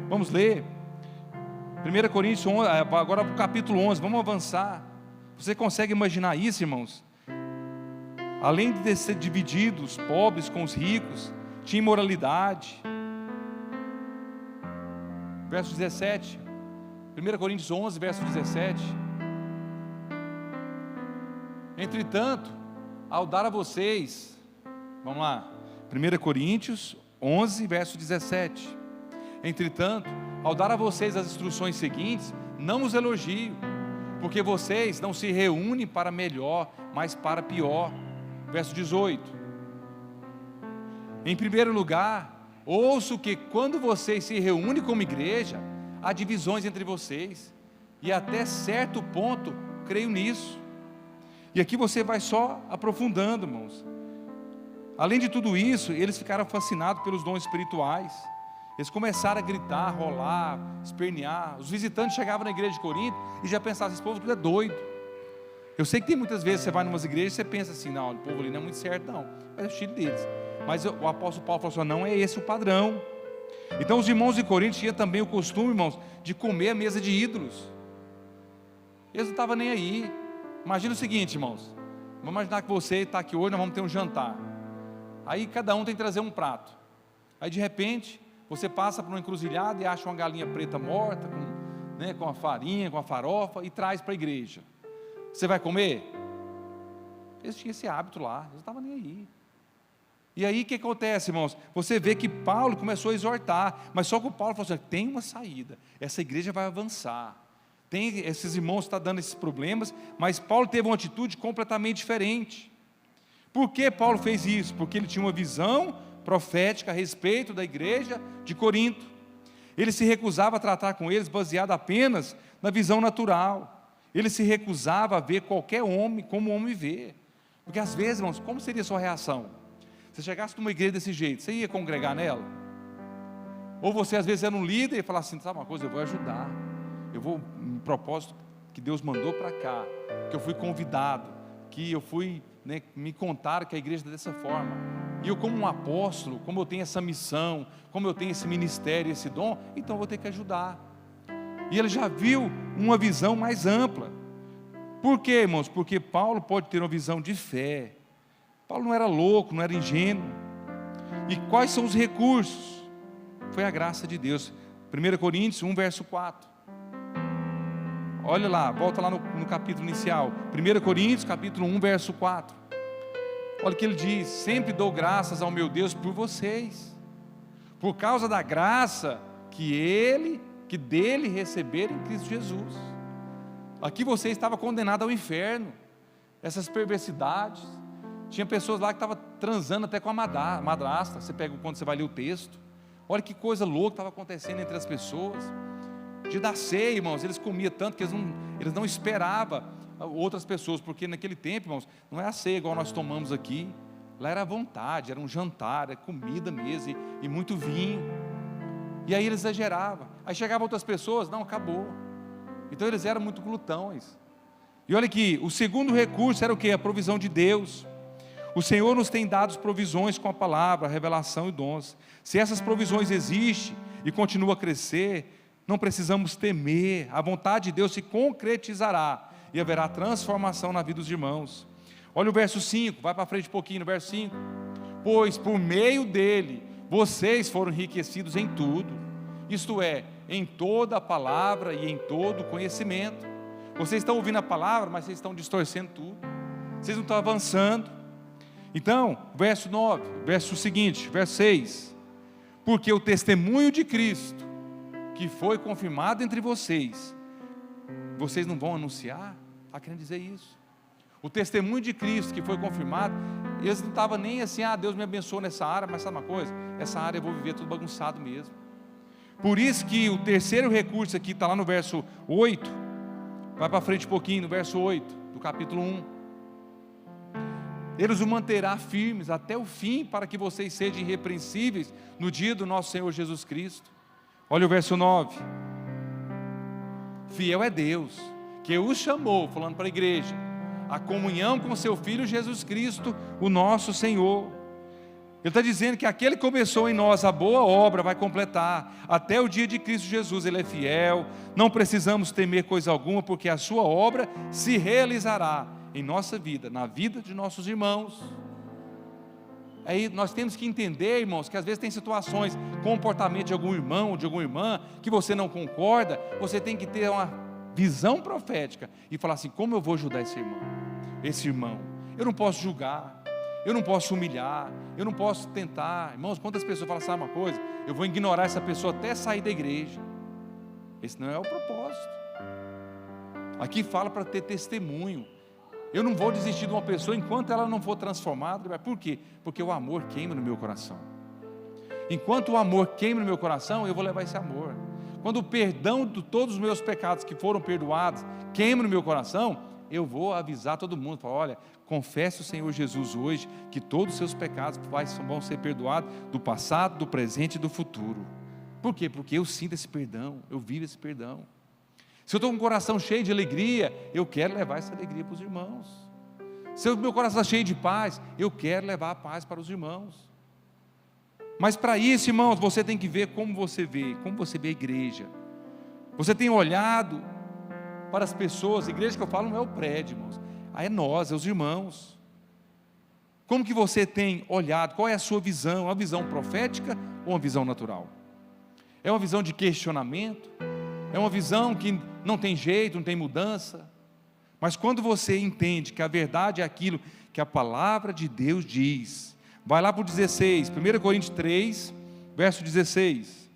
Vamos ler 1 Coríntios 11, agora para o capítulo 11, vamos avançar. Você consegue imaginar isso, irmãos? Além de ser divididos, os pobres com os ricos, tinha imoralidade. Verso 17, 1 Coríntios 11, verso 17. Entretanto, ao dar a vocês, vamos lá, 1 Coríntios 11, verso 17. Entretanto, ao dar a vocês as instruções seguintes, não os elogio, porque vocês não se reúnem para melhor, mas para pior. Verso 18, em primeiro lugar, ouço que quando vocês se reúnem como igreja, há divisões entre vocês, e até certo ponto, creio nisso. E aqui você vai só aprofundando, irmãos. Além de tudo isso, eles ficaram fascinados pelos dons espirituais. Eles começaram a gritar, rolar, espernear. Os visitantes chegavam na igreja de Corinto e já pensavam, esse povo tudo é doido. Eu sei que tem muitas vezes, você vai em umas igrejas e você pensa assim, não, o povo ali não é muito certo não, é o estilo deles. Mas o apóstolo Paulo falou assim, não é esse o padrão. Então os irmãos de Corinto tinham também o costume, irmãos, de comer a mesa de ídolos. Eles não estavam nem aí. Imagina o seguinte, irmãos, vamos imaginar que você está aqui hoje, nós vamos ter um jantar. Aí cada um tem que trazer um prato. Aí de repente, você passa por uma encruzilhada e acha uma galinha preta morta, com a farinha, com a farofa, e traz para a igreja. Você vai comer? Eles tinham esse hábito lá, eles não estavam nem aí. E aí o que acontece, irmãos? Você vê que Paulo começou a exortar, mas só que o Paulo falou assim, tem uma saída, essa igreja vai avançar. Tem esses irmãos que estão dando esses problemas, mas Paulo teve uma atitude completamente diferente. Por que Paulo fez isso? Porque ele tinha uma visão profética a respeito da igreja de Corinto. Ele se recusava a tratar com eles baseado apenas na visão natural. Ele se recusava a ver qualquer homem como o homem vê. Porque às vezes, irmãos, como seria a sua reação? Se chegasse numa igreja desse jeito, você ia congregar nela? Ou você às vezes era um líder e fala assim, sabe uma coisa, eu vou ajudar, eu vou, um propósito que Deus mandou para cá, que eu fui convidado, que eu fui, né, me contaram que a igreja é dessa forma, e eu como um apóstolo, como eu tenho essa missão, como eu tenho esse ministério, esse dom, então eu vou ter que ajudar. E ele já viu uma visão mais ampla. Por quê, irmãos? Porque Paulo pode ter uma visão de fé. Paulo não era louco, não era ingênuo. E quais são os recursos? Foi a graça de Deus. 1 Coríntios 1, verso 4. Olha lá, volta lá no capítulo inicial. 1 Coríntios, capítulo 1, verso 4. Olha o que ele diz: sempre dou graças ao meu Deus por vocês, por causa da graça que dele receberam em Cristo Jesus. Aqui você estava condenado ao inferno, essas perversidades. Tinha pessoas lá que estavam transando até com a madrasta. Você pega quando você vai ler o texto. Olha que coisa louca estava acontecendo entre as pessoas. De dar ceia, irmãos, eles comiam tanto que eles não esperavam outras pessoas, porque naquele tempo, irmãos, não é a ceia igual nós tomamos aqui. Lá era à vontade, era um jantar, era comida mesmo, e muito vinho. E aí eles exageravam. Aí chegavam outras pessoas, não, acabou. Então eles eram muito glutões. E olha aqui, o segundo recurso era o quê? A provisão de Deus. O Senhor nos tem dado provisões com a palavra, a revelação e dons. Se essas provisões existem e continuam a crescer, não precisamos temer. A vontade de Deus se concretizará e haverá transformação na vida dos irmãos. Olha o verso 5, vai para frente um pouquinho no verso 5. Pois por meio dele, vocês foram enriquecidos em tudo, isto é, em toda a palavra e em todo o conhecimento. Vocês estão ouvindo a palavra, mas vocês estão distorcendo tudo. Vocês não estão avançando. Então, verso 9, verso seguinte, verso 6. Porque o testemunho de Cristo, que foi confirmado entre vocês, vocês não vão anunciar? Está querendo dizer isso. O testemunho de Cristo que foi confirmado, eles não estavam nem assim, Deus me abençoou nessa área, mas sabe uma coisa? Essa área eu vou viver tudo bagunçado mesmo. Por isso que o terceiro recurso aqui está lá no verso 8, vai para frente um pouquinho, no verso 8, do capítulo 1. Ele os manterá firmes até o fim, para que vocês sejam irrepreensíveis no dia do nosso Senhor Jesus Cristo. Olha o verso 9. Fiel é Deus, que os chamou, falando para a igreja, a comunhão com seu Filho Jesus Cristo, o nosso Senhor. Ele está dizendo que aquele que começou em nós a boa obra vai completar, até o dia de Cristo Jesus. Ele é fiel, não precisamos temer coisa alguma, porque a sua obra se realizará em nossa vida, na vida de nossos irmãos. Aí nós temos que entender, irmãos, que às vezes tem situações, comportamento de algum irmão ou de alguma irmã, que você não concorda. Você tem que ter uma visão profética e falar assim: como eu vou ajudar esse irmão? Eu não posso julgar, eu não posso humilhar, eu não posso tentar. Irmãos, quantas pessoas falam, sabe uma coisa? Eu vou ignorar essa pessoa até sair da igreja. Esse não é o propósito. Aqui fala para ter testemunho. Eu não vou desistir de uma pessoa enquanto ela não for transformada. Por quê? Porque o amor queima no meu coração. Enquanto o amor queima no meu coração, eu vou levar esse amor. Quando o perdão de todos os meus pecados que foram perdoados queima no meu coração, eu vou avisar todo mundo, falar: olha, confesse o Senhor Jesus hoje, que todos os seus pecados vão ser perdoados, do passado, do presente e do futuro. Por quê? Porque eu sinto esse perdão, eu vivo esse perdão. Se eu estou com o coração cheio de alegria, eu quero levar essa alegria para os irmãos. Se o meu coração está cheio de paz, eu quero levar a paz para os irmãos. Mas para isso, irmãos, você tem que ver como você vê a igreja. Você tem olhado para as pessoas. A igreja que eu falo não é o prédio, irmãos, é nós, é os irmãos. Como que você tem olhado? Qual é a sua visão? É uma visão profética ou uma visão natural? É uma visão de questionamento? É uma visão que não tem jeito, não tem mudança? Mas quando você entende que a verdade é aquilo que a palavra de Deus diz, vai lá para o 16, 1 Coríntios 3, verso 16.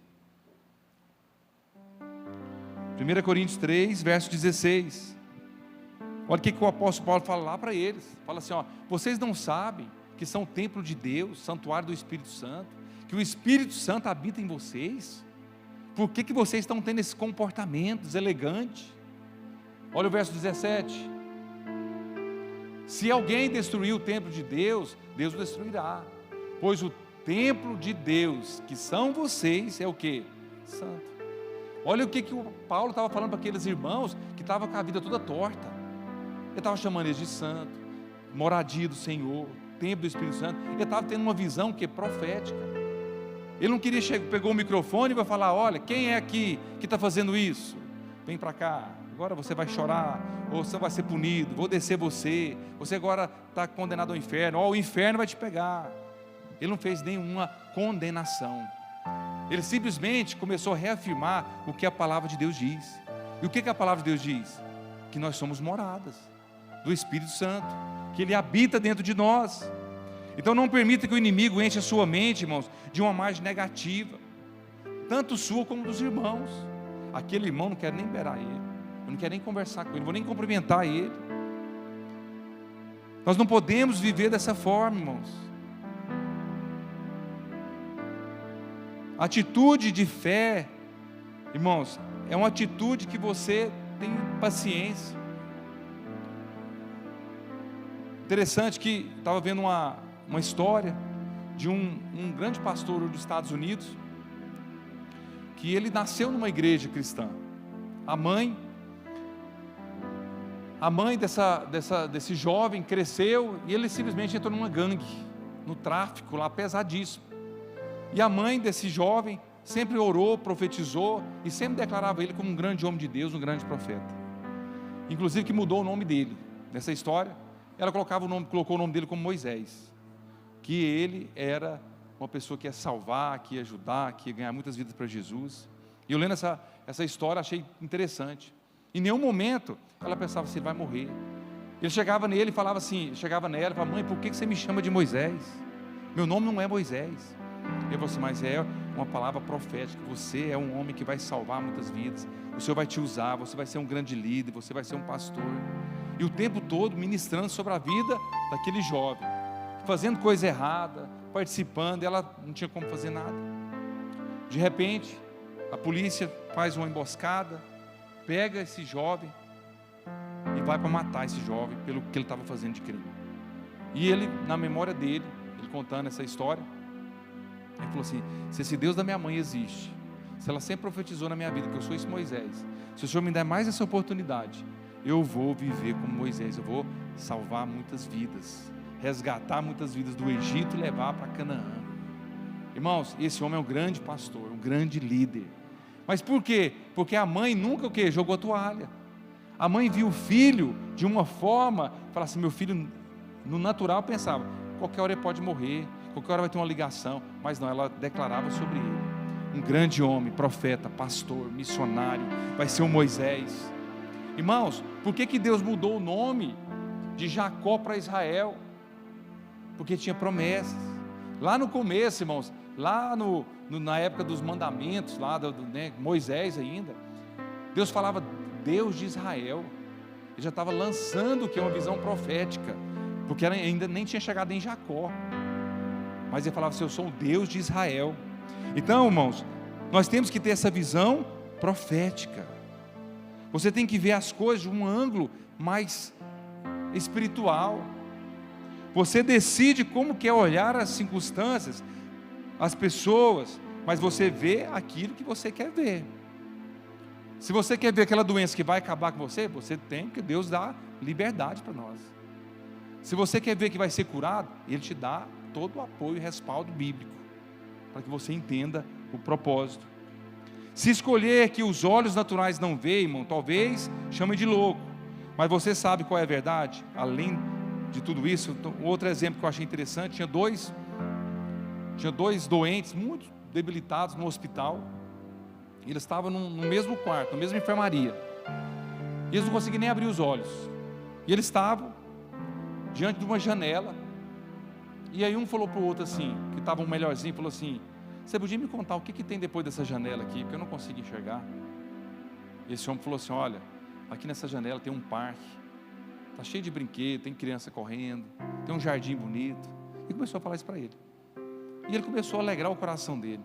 1 Coríntios 3, verso 16. Olha o que o apóstolo Paulo fala lá para eles. Fala assim: vocês não sabem que são o templo de Deus, santuário do Espírito Santo, que o Espírito Santo habita em vocês? Por que vocês estão tendo esse comportamento deselegante? Olha o verso 17. Se alguém destruir o templo de Deus, Deus o destruirá, pois o templo de Deus, que são vocês, é o quê? Santo. Olha o que o Paulo estava falando para aqueles irmãos que estavam com a vida toda torta. Ele estava chamando eles de santo, moradia do Senhor, templo do Espírito Santo. Ele estava tendo uma visão que é profética. Ele não queria chegar, pegou o microfone e vai falar: olha, quem é aqui que está fazendo isso? Vem para cá, agora você vai chorar, ou você vai ser punido, vou descer você agora está condenado ao inferno, ó, o inferno vai te pegar. Ele não fez nenhuma condenação. Ele simplesmente começou a reafirmar o que a palavra de Deus diz. E o que a palavra de Deus diz? Que nós somos moradas do Espírito Santo, que Ele habita dentro de nós. Então não permita que o inimigo enche a sua mente, irmãos, de uma imagem negativa, tanto sua como dos irmãos. Aquele irmão, não quero nem beirar ele, eu não quero nem conversar com ele, não vou nem cumprimentar ele. Nós não podemos viver dessa forma, irmãos. Atitude de fé, irmãos, é uma atitude que você tem paciência. Interessante que estava vendo uma história de um grande pastor dos Estados Unidos, que ele nasceu numa igreja cristã. A mãe desse jovem cresceu e ele simplesmente entrou numa gangue, no tráfico lá, pesadíssimo. E a mãe desse jovem sempre orou, profetizou e sempre declarava ele como um grande homem de Deus, um grande profeta. Inclusive que mudou o nome dele. Nessa história, ela colocou o nome dele como Moisés, que ele era uma pessoa que ia salvar, que ia ajudar, que ia ganhar muitas vidas para Jesus. E eu lendo essa história, achei interessante. Em nenhum momento ela pensava assim: ele vai morrer. Ele chegava nele e falava assim, chegava nela e falava: mãe, por que você me chama de Moisés? Meu nome não é Moisés. Ele falou assim: mas é uma palavra profética, você é um homem que vai salvar muitas vidas, o Senhor vai te usar, você vai ser um grande líder, você vai ser um pastor. E o tempo todo ministrando sobre a vida daquele jovem, fazendo coisa errada, participando, e ela não tinha como fazer nada. De repente, a polícia faz uma emboscada, pega esse jovem e vai para matar esse jovem pelo que ele estava fazendo de crime. E ele, na memória dele, ele contando essa história, ele falou assim: se esse Deus da minha mãe existe, se ela sempre profetizou na minha vida que eu sou esse Moisés, se o Senhor me der mais essa oportunidade, eu vou viver como Moisés, eu vou salvar muitas vidas, resgatar muitas vidas do Egito e levar para Canaã. Irmãos, esse homem é um grande pastor, um grande líder. Mas por quê? Porque a mãe nunca o quê? Jogou a toalha. A mãe viu o filho de uma forma, falava assim: meu filho no natural pensava, qualquer hora ele pode morrer, qualquer hora vai ter uma ligação. Mas não, ela declarava sobre ele: um grande homem, profeta, pastor, missionário, vai ser um Moisés. Irmãos, por que Deus mudou o nome de Jacó para Israel? Porque tinha promessas. Lá no começo, irmãos, lá na época dos mandamentos, lá Moisés ainda, Deus falava Deus de Israel. Ele já estava lançando o que é uma visão profética, porque ainda nem tinha chegado em Jacó. Mas ele falava assim: eu sou o Deus de Israel. Então, irmãos, nós temos que ter essa visão profética. Você tem que ver as coisas de um ângulo mais espiritual. Você decide como quer olhar as circunstâncias, as pessoas, mas você vê aquilo que você quer ver. Se você quer ver aquela doença que vai acabar com você, você tem, porque Deus dá liberdade para nós. Se você quer ver que vai ser curado, Ele te dá todo o apoio e respaldo bíblico, para que você entenda o propósito. Se escolher que os olhos naturais não veem, irmão, talvez chame de louco, mas você sabe qual é a verdade? Além de tudo isso, outro exemplo que eu achei interessante: tinha dois doentes muito debilitados no hospital, e eles estavam no mesmo quarto, na mesma enfermaria, e eles não conseguiam nem abrir os olhos, e eles estavam diante de uma janela, e aí um falou para o outro assim, que estava um melhorzinho, falou assim: você podia me contar o que tem depois dessa janela aqui, porque eu não consigo enxergar? Esse homem falou assim: olha, aqui nessa janela tem um parque, está cheio de brinquedos, tem criança correndo, tem um jardim bonito. E começou a falar isso para ele, e ele começou a alegrar o coração dele.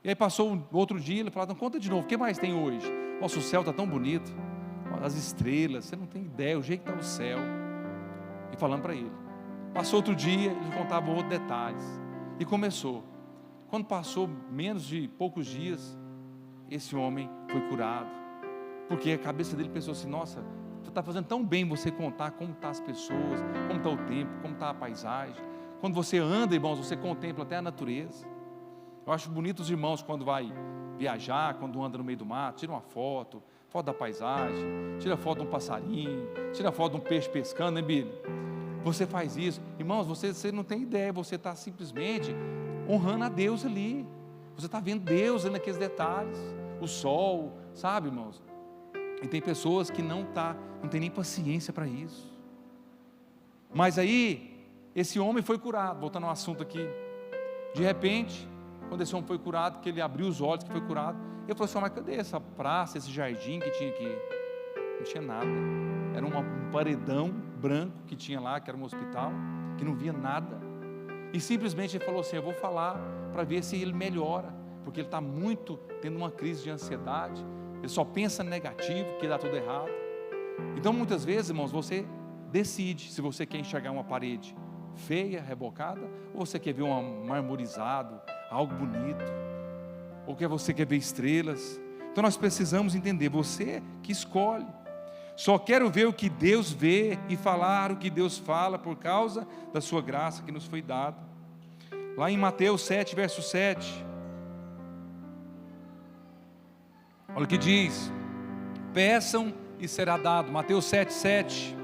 E aí passou outro dia, ele falou: então conta de novo, o que mais tem hoje? Nossa, o céu está tão bonito, as estrelas, você não tem ideia, o jeito que está o céu. E falando para ele. Passou outro dia, ele contava outros detalhes. E começou. Quando passou menos de poucos dias, esse homem foi curado. Porque a cabeça dele pensou assim: nossa, está fazendo tão bem você contar como estão as pessoas, como está o tempo, como está a paisagem. Quando você anda, irmãos, você contempla até a natureza. Eu acho bonito os irmãos quando vai viajar, quando anda no meio do mato, tira uma foto da paisagem, tira foto de um passarinho, tira foto de um peixe pescando, né, Billy? Você faz isso, irmãos, você não tem ideia, você está simplesmente honrando a Deus ali. Você está vendo Deus ali naqueles detalhes, o sol, sabe, irmãos? E tem pessoas que não tem nem paciência para isso. Mas aí, esse homem foi curado, voltando ao assunto aqui. De repente, quando esse homem foi curado, que ele abriu os olhos, que foi curado, ele falou assim: mas cadê essa praça, esse jardim que tinha aqui? Não tinha nada. Era um paredão branco que tinha lá, que era um hospital, que não via nada. E simplesmente ele falou assim: eu vou falar para ver se ele melhora, porque ele está muito tendo uma crise de ansiedade. Ele só pensa negativo, que dá tudo errado. Então muitas vezes, irmãos, você decide se você quer enxergar uma parede feia, rebocada, ou você quer ver um marmorizado, algo bonito, ou você quer ver estrelas. Então nós precisamos entender, você que escolhe. Só quero ver o que Deus vê e falar o que Deus fala por causa da sua graça que nos foi dada. Lá em Mateus 7, verso 7, olha o que diz: peçam e será dado. Mateus 7, 7.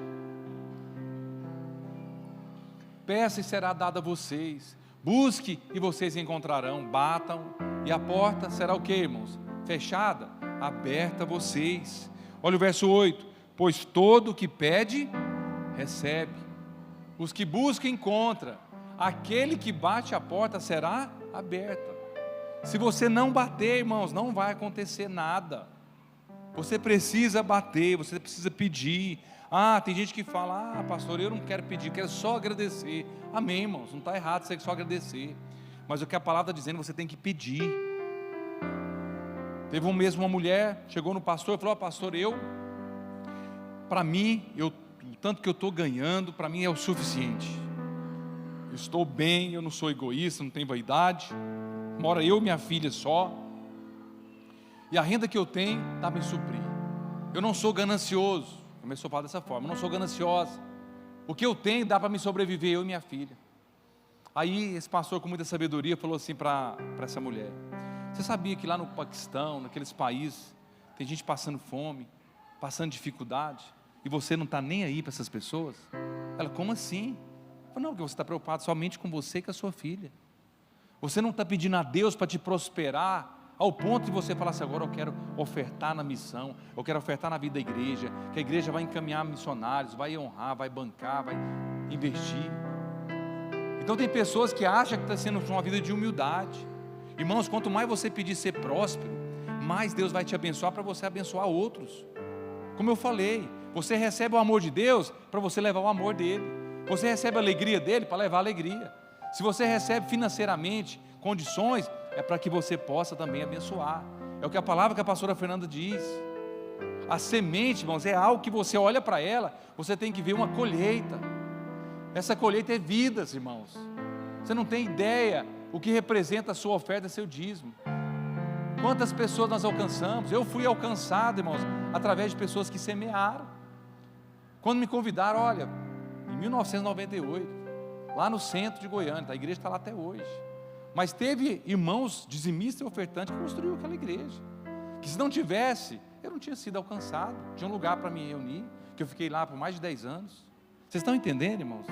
Peça e será dado a vocês. Busque e vocês encontrarão. Batam e a porta será o que, irmãos? Fechada? Aberta a vocês. Olha o verso 8: pois todo o que pede, recebe. Os que buscam, encontra. Aquele que bate a porta será aberta. Se você não bater, irmãos, não vai acontecer nada. Você precisa bater, você precisa pedir. Tem gente que fala: pastor, eu não quero pedir, eu quero só agradecer. Amém, irmãos, não está errado você só agradecer. Mas o que a palavra está dizendo, você tem que pedir. Teve uma mulher, chegou no pastor e falou: pastor, para mim, o tanto que eu estou ganhando, para mim é o suficiente. Eu estou bem, eu não sou egoísta, não tenho vaidade. Mora eu e minha filha só. E a renda que eu tenho dá para me suprir. Eu não sou ganancioso. Começou a falar dessa forma: eu não sou gananciosa. O que eu tenho dá para me sobreviver, eu e minha filha. Aí esse pastor, com muita sabedoria, falou assim para essa mulher: você sabia que lá no Paquistão, naqueles países, tem gente passando fome, passando dificuldade, e você não está nem aí para essas pessoas? Ela: como assim? Eu falei: não, porque você está preocupado somente com você e com a sua filha. Você não está pedindo a Deus para te prosperar, ao ponto de você falar assim: agora eu quero ofertar na missão, eu quero ofertar na vida da igreja, que a igreja vai encaminhar missionários, vai honrar, vai bancar, vai investir. Então tem pessoas que acham que está sendo uma vida de humildade. Irmãos, quanto mais você pedir ser próspero, mais Deus vai te abençoar para você abençoar outros. Como eu falei, você recebe o amor de Deus para você levar o amor dele. Você recebe a alegria dele para levar a alegria. Se você recebe financeiramente condições, é para que você possa também abençoar. É o que a palavra que a pastora Fernanda diz. A semente, irmãos, é algo que você olha para ela, você tem que ver uma colheita. Essa colheita é vidas, irmãos. Você não tem ideia o que representa a sua oferta, seu dízimo. Quantas pessoas nós alcançamos? Eu fui alcançado, irmãos, através de pessoas que semearam. Quando me convidaram, olha, em 1998, lá no centro de Goiânia, a igreja está lá até hoje. Mas teve irmãos dizimistas e ofertantes que construíram aquela igreja, que se não tivesse, eu não tinha sido alcançado. Tinha um lugar para me reunir, que eu fiquei lá por mais de 10 anos. Vocês estão entendendo, irmãos?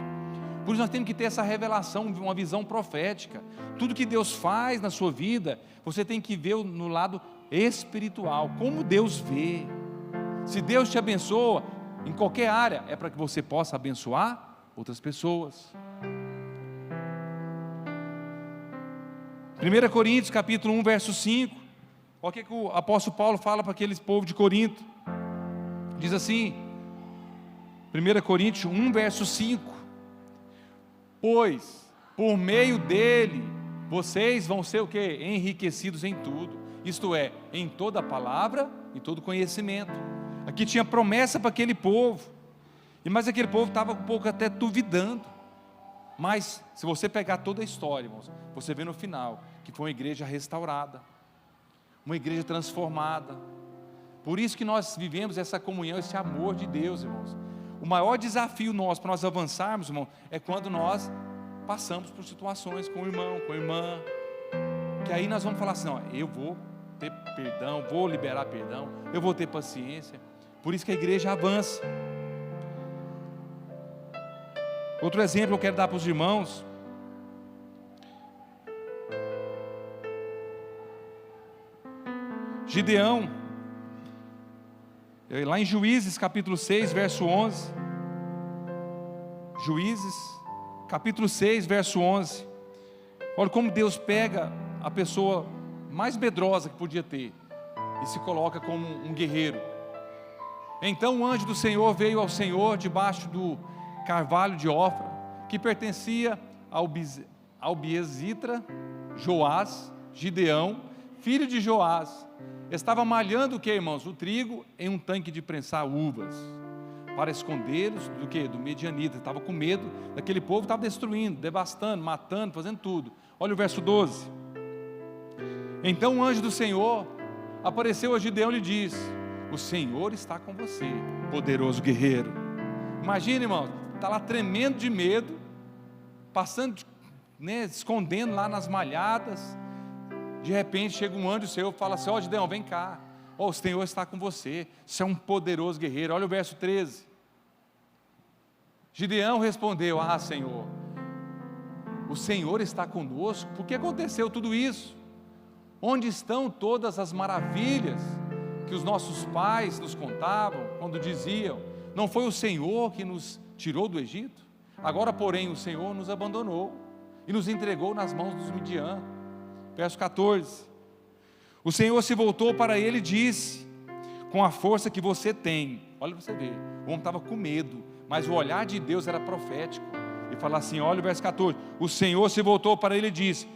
Por isso nós temos que ter essa revelação, uma visão profética. Tudo que Deus faz na sua vida, você tem que ver no lado espiritual, como Deus vê. Se Deus te abençoa em qualquer área, é para que você possa abençoar outras pessoas. 1 Coríntios capítulo 1, verso 5, olha o que o apóstolo Paulo fala para aqueles povo de Corinto. Diz assim, 1 Coríntios 1, verso 5: pois por meio dele vocês vão ser o quê? Enriquecidos em tudo, isto é, em toda palavra e todo conhecimento. Aqui tinha promessa para aquele povo, mas aquele povo estava um pouco até duvidando. Mas, se você pegar toda a história, irmãos, você vê no final, que foi uma igreja restaurada, uma igreja transformada. Por isso que nós vivemos essa comunhão, esse amor de Deus, irmãos. O maior desafio nosso, para nós avançarmos, irmão, é quando nós passamos por situações com o irmão, com a irmã, que aí nós vamos falar assim, ó, eu vou ter perdão, vou liberar perdão, eu vou ter paciência. Por isso que a igreja avança. Outro exemplo eu quero dar para os irmãos. Gideão, lá em Juízes capítulo 6, verso 11. Juízes capítulo 6, verso 11. Olha como Deus pega a pessoa mais medrosa que podia ter e se coloca como um guerreiro. Então o anjo do Senhor veio ao Senhor debaixo do carvalho de Ofra, que pertencia ao Biezitra. Joás, Gideão, filho de Joás, estava malhando o que, irmãos? O trigo em um tanque de prensar uvas, para escondê-los do que? Do medianita. Estava com medo daquele povo, estava destruindo, devastando, matando, fazendo tudo. Olha o verso 12. Então o anjo do Senhor apareceu a Gideão e lhe disse: o Senhor está com você, poderoso guerreiro. Imagina, irmão, está lá tremendo de medo, passando, escondendo lá nas malhadas. De repente chega um anjo do Senhor e fala assim: ó, Gideão, vem cá, o Senhor está com você, você é um poderoso guerreiro. Olha o verso 13. Gideão respondeu: ah, Senhor, o Senhor está conosco. Por que aconteceu tudo isso? Onde estão todas as maravilhas que os nossos pais nos contavam, quando diziam: não foi o Senhor que nos tirou do Egito? Agora, porém, o Senhor nos abandonou e nos entregou nas mãos dos Midian. Verso 14. O Senhor se voltou para ele e disse: com a força que você tem, olha para você ver, o homem estava com medo, mas o olhar de Deus era profético. E fala assim, olha o verso 14. O Senhor se voltou para ele e disse: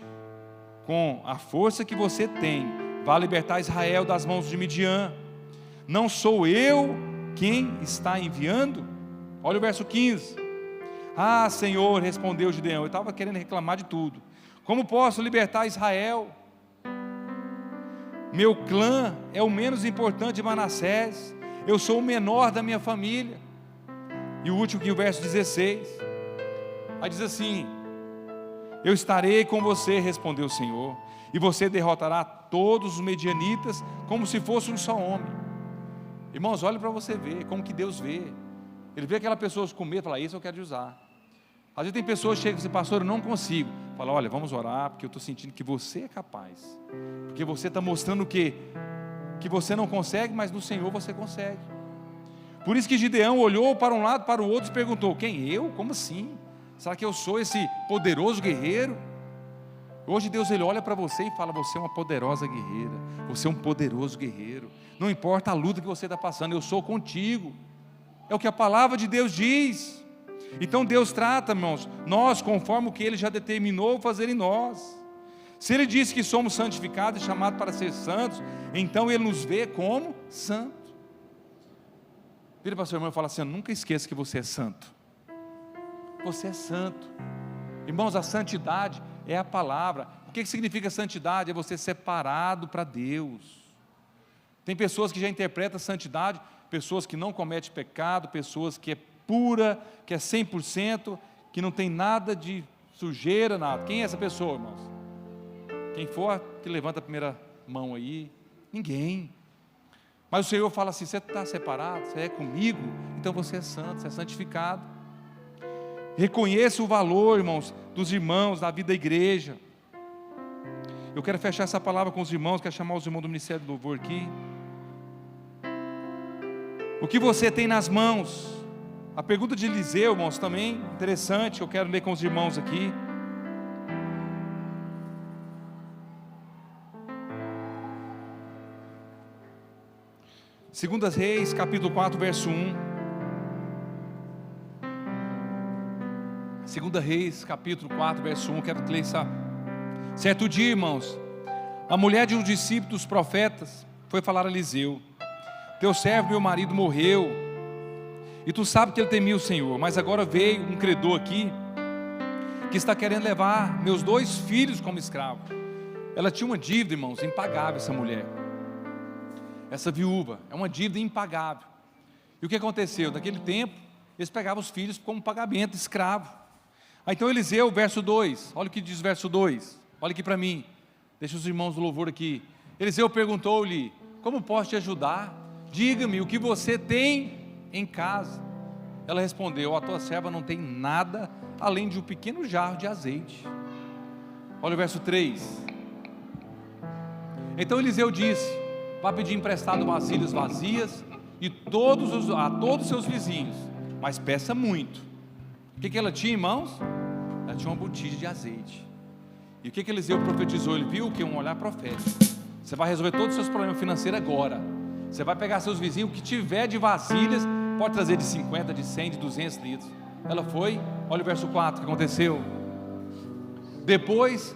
com a força que você tem, vá libertar Israel das mãos de Midian. Não sou eu quem está enviando? Olha o verso 15. Ah, Senhor, respondeu Gideão, eu estava querendo reclamar de tudo. Como posso libertar Israel? Meu clã é o menos importante de Manassés, eu sou o menor da minha família. E o último, que o verso 16, aí diz assim: eu estarei com você, respondeu o Senhor, e você derrotará todos os medianitas como se fosse um só homem. Irmãos, olha para você ver como que Deus vê. Ele vê aquela pessoa com medo e fala: isso eu quero usar. Às vezes tem pessoas que chegam e dizem: pastor, eu não consigo. Fala: olha, vamos orar, porque eu estou sentindo que você é capaz, porque você está mostrando o quê? Que você não consegue, mas no Senhor você consegue. Por isso que Gideão olhou para um lado, para o outro e perguntou: quem, eu? Como assim? Será que eu sou esse poderoso guerreiro? Hoje Deus, Ele olha para você e fala: você é uma poderosa guerreira, você é um poderoso guerreiro, não importa a luta que você está passando, eu sou contigo. É o que a palavra de Deus diz. Então Deus trata, irmãos, nós conforme o que Ele já determinou fazer em nós. Se Ele disse que somos santificados e chamados para ser santos, então Ele nos vê como santo. Vira para o seu irmão e fala assim: nunca esqueça que você é santo. Você é santo. Irmãos, a santidade é a palavra. O que significa santidade? É você separado para Deus. Tem pessoas que já interpretam santidade, pessoas que não cometem pecado, pessoas que é pura, que é 100%, que não tem nada de sujeira, nada. Quem é essa pessoa, irmãos? Quem for que levanta a primeira mão aí? Ninguém. Mas o Senhor fala assim: você está separado, você é comigo, então você é santo, você é santificado. Reconheça o valor, irmãos, dos irmãos, da vida da igreja. Eu quero fechar essa palavra com os irmãos, quero chamar os irmãos do Ministério do Louvor aqui. O que você tem nas mãos? A pergunta de Eliseu, irmãos, também interessante, eu quero ler com os irmãos aqui. Segundas Reis, capítulo 4, verso 1. Segunda Reis, capítulo 4, verso 1, quero ler essa. Certo dia, irmãos, a mulher de um discípulo dos profetas foi falar a Eliseu: teu servo, meu marido, morreu, e tu sabes que ele temia o Senhor, mas agora veio um credor aqui, que está querendo levar meus 2 filhos como escravo. Ela tinha uma dívida, irmãos, impagável, essa mulher. Essa viúva, é uma dívida impagável. E o que aconteceu? Naquele tempo, eles pegavam os filhos como pagamento, escravo. Aí então Eliseu, verso 2, olha o que diz o verso 2, olha aqui para mim, deixa os irmãos do louvor aqui. Eliseu perguntou-lhe: como posso te ajudar? Diga-me o que você tem em casa. Ela respondeu: a tua serva não tem nada além de um pequeno jarro de azeite. Olha o verso 3. Então Eliseu disse: vá pedir emprestado vasilhas vazias a todos os seus vizinhos, mas peça muito. O que ela tinha, irmãos? Ela tinha uma botija de azeite. E o que Eliseu profetizou? Ele viu o que? Um olhar profético. Você vai resolver todos os seus problemas financeiros agora. Você vai pegar seus vizinhos, o que tiver de vasilhas, pode trazer de 50, de 100, de 200 litros. Ela foi, olha o verso 4, o que aconteceu? Depois,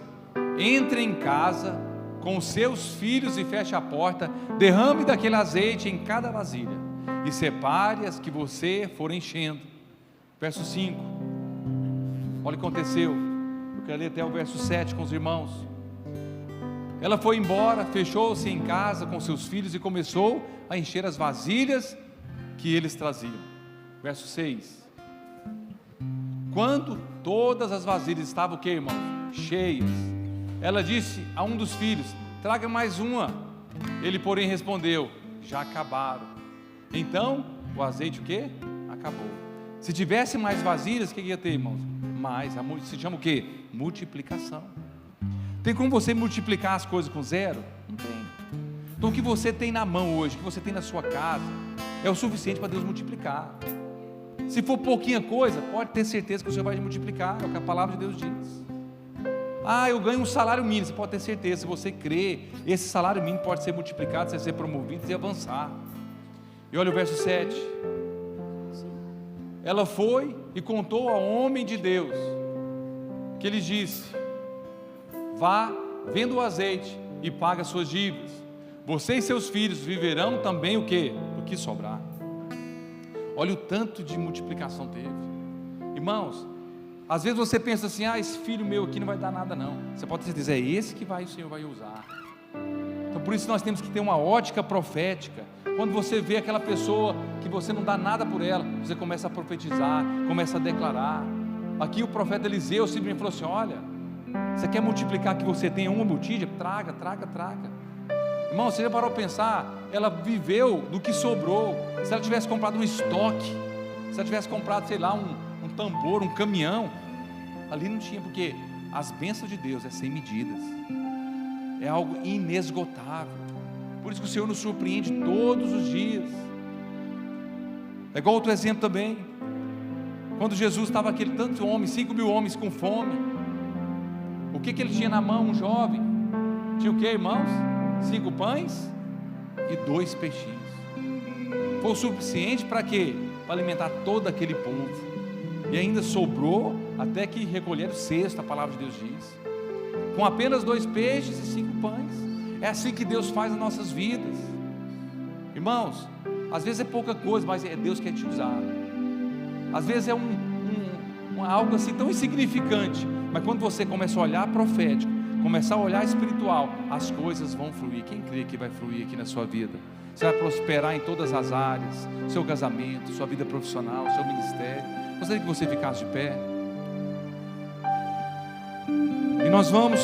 entre em casa com os seus filhos e feche a porta, derrame daquele azeite em cada vasilha, e separe as que você for enchendo. Verso 5, olha o que aconteceu. Eu quero ler até o verso 7 com os irmãos. Ela foi embora, fechou-se em casa com seus filhos e começou a encher as vasilhas que eles traziam. Verso 6. Quando todas as vasilhas estavam o que, irmãos? Cheias, ela disse a um dos filhos: traga mais uma. Ele, porém, respondeu: já acabaram. Então, o azeite o que? Acabou. Se tivesse mais vasilhas, o que ia ter, irmãos? Mais, se chama o que? Multiplicação. Tem como você multiplicar as coisas com zero? Não tem. Então o que você tem na mão hoje, o que você tem na sua casa, é o suficiente para Deus multiplicar. Se for pouquinha coisa, pode ter certeza que o Senhor vai multiplicar, é o que a palavra de Deus diz. Eu ganho um salário mínimo, você pode ter certeza, se você crê, esse salário mínimo pode ser multiplicado, você vai ser promovido e avançar. E olha o verso 7. Ela foi e contou ao homem de Deus, que ele disse: vá, venda o azeite e paga as suas dívidas. Você e seus filhos viverão também o que? Do que sobrar. Olha o tanto de multiplicação teve. Irmãos, às vezes você pensa assim: esse filho meu aqui não vai dar nada não. Você pode ter certeza, é esse que o Senhor vai usar. Então por isso nós temos que ter uma ótica profética. Quando você vê aquela pessoa que você não dá nada por ela, você começa a profetizar, começa a declarar. Aqui o profeta Eliseu simplesmente falou assim: olha, você quer multiplicar que você tenha uma botija? Traga. Irmão, você já parou para pensar? Ela viveu do que sobrou. Se ela tivesse comprado um estoque, se ela tivesse comprado, sei lá, um tambor, um caminhão, ali não tinha, porque as bênçãos de Deus é sem medidas, é algo inesgotável. Por isso que o Senhor nos surpreende todos os dias. É igual outro exemplo também, quando Jesus estava aquele tanto de homens, 5.000 homens com fome, o que ele tinha na mão? Um jovem tinha o que, irmãos? 5 pães e 2 peixinhos. Foi o suficiente para quê? Para alimentar todo aquele povo. E ainda sobrou até que recolheram o cesto, a palavra de Deus diz, com apenas 2 peixes e 5 pães. É assim que Deus faz nas nossas vidas, irmãos. Às vezes é pouca coisa, mas é Deus que quer te usar. Às vezes é algo assim tão insignificante, mas quando você começa a olhar profético, começar a olhar espiritual, as coisas vão fluir. Quem crê que vai fluir aqui na sua vida? Você vai prosperar em todas as áreas, seu casamento, sua vida profissional, seu ministério. Gostaria que você ficasse de pé, e nós vamos